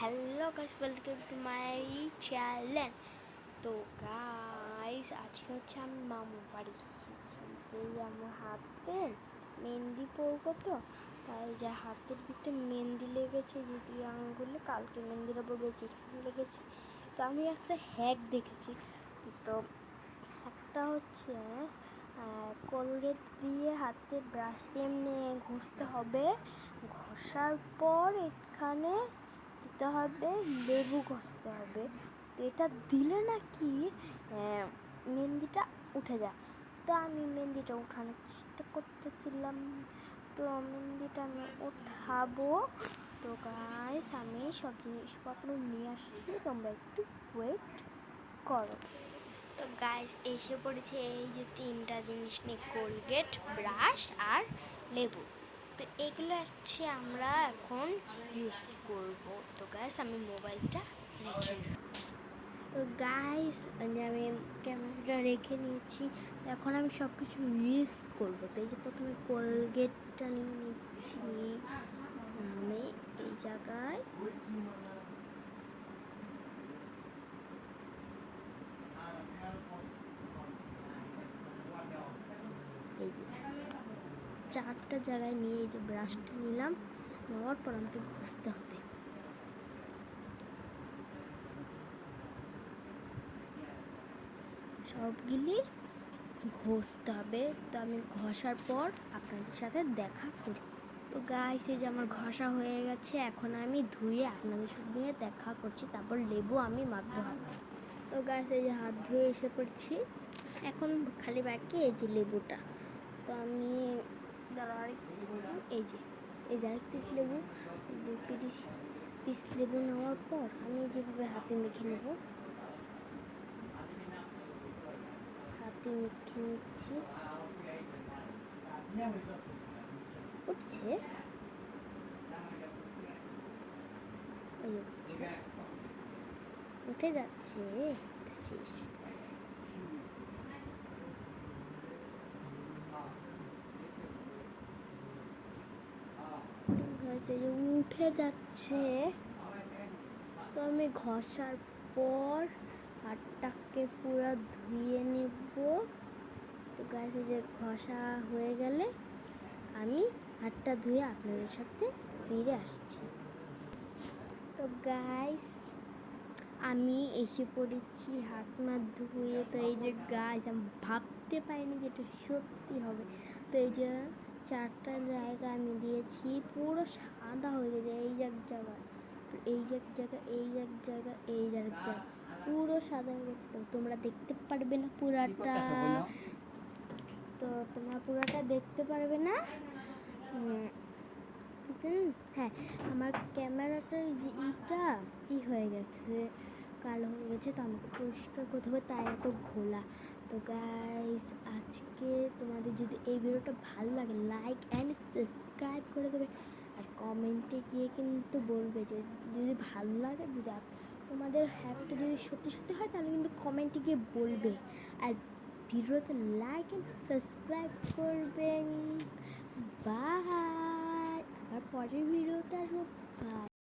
Hello guys, welcome to my channel. তো guys, আজকে হচ্ছে আমি মামুর বাড়ি গিয়েছি। যেই আমার হাতে মেহেন্দি পরবো, তো তাই যে হাতের ভিতরে মেহেন্দি লেগেছে, যদি আঙুলে কালকে মেহেন্দিটা পরবে, যেখানে লেগেছে। তো আমি একটা হ্যাক দেখেছি। তো একটা হচ্ছে কোলগেট দিয়ে হাতে ব্রাশ দিয়ে ঘষতে হবে। ঘষার পর এখানে দিতে হবে লেবু, ঘষতে হবে। তো এটা দিলে নাকি মেহেন্দিটা উঠে যায়। তো আমি মেহেন্দিটা উঠানোর চেষ্টা করতেছিলাম। তো মেহেন্দিটা আমি উঠাবো। তো গাইস, আমি সব জিনিসপত্র নিয়ে আসছি, তোমরা একটু ওয়েট করো। তো গাইস, এসে পড়েছে এই যে 3টা জিনিস নিয়ে, কোলগেট, ব্রাশ আর লেবু। তো এগুলো হচ্ছে আমরা এখন ইউজ করব। তো গাইস, আমি মোবাইলটা রেখে নিই। তো গাইস, আমি ক্যামেরাটা রেখে নিয়েছি। এখন আমি সব কিছু ইউজ করবো। তো এই যে প্রথমে কোলগেটটা নিয়ে নিচ্ছি আমি এই জায়গায়। এই যে 4টা জায়গায় নিয়ে এই যে ব্রাশটা নিলাম, নেওয়ার পর আমাকে ঘষতে হবে। সবগুলি ঘষতে হবে। তো আমি ঘষার পর আপনাদের সাথে দেখা করি। তো গাইস, এই যে আমার ঘষা হয়ে গেছে। এখন আমি ধুয়ে আপনাদের সাথে দেখা করছি, তারপর লেবু আমি মাখবো হাতে। তো গাইস, এই যে হাত ধুয়ে এসে পড়ছি। এখন খালি বাকি এই যে লেবুটা। তো আমি এই যে আরেক পিস লেবু, 2 পিস লেবু নেওয়ার পর আমি যেভাবে হাতে মেখে নেব, হাতে মেখে নিচ্ছি। উঠছে, উঠে যাচ্ছে, শেষ। উঠে যাচ্ছে। তো আমি ঘষার পর হাতটাকে পুরো ধুয়ে নেব। তো গাইস, যে ঘষা হয়ে গেলে আমি হাতটা ধুয়ে আপনাদের সাথে ফিরে আসছি। তো গাইস, আমি এসে পড়েছি হাত মা ধুয়ে। তো এই যে গাইস, আমি ভাবতে পারিনি যে এটা সত্যি হবে। তো এই যে 4টা জায়গা আমি দিয়েছি, পুরো সাদা হয়ে গেছে। এই যে এক জায়গা, এই যে এক জায়গা, এই এক জায়গা, এই যে এক জায়গা, পুরো সাদা হয়ে গেছে। তো তোমরা দেখতে পারবে না পুরাটা। তো তোমরা পুরাটা দেখতে পারবে না। হ্যাঁ, আমার ক্যামেরাটার যে হয়ে গেছে, কালো হয়ে গেছে। তো আমাকে পরিষ্কার করতে হবে, তাই এত ঘোলা। তো গাইস, আজকে তোমাদের যদি এই ভিডিওটা ভালো লাগে, লাইক অ্যান্ড সাবস্ক্রাইব করে দেবে। আর কমেন্টে গিয়ে কিন্তু বলবে যে যদি ভালো লাগে, যদি তোমাদের হ্যাকটা যদি সত্যি সত্যি হয়, তাহলে কিন্তু কমেন্টে গিয়ে বলবে। আর ভিডিওতে লাইক অ্যান্ড সাবস্ক্রাইব করবেন। বাই। আর পরের ভিডিওতে আসবো। বাই।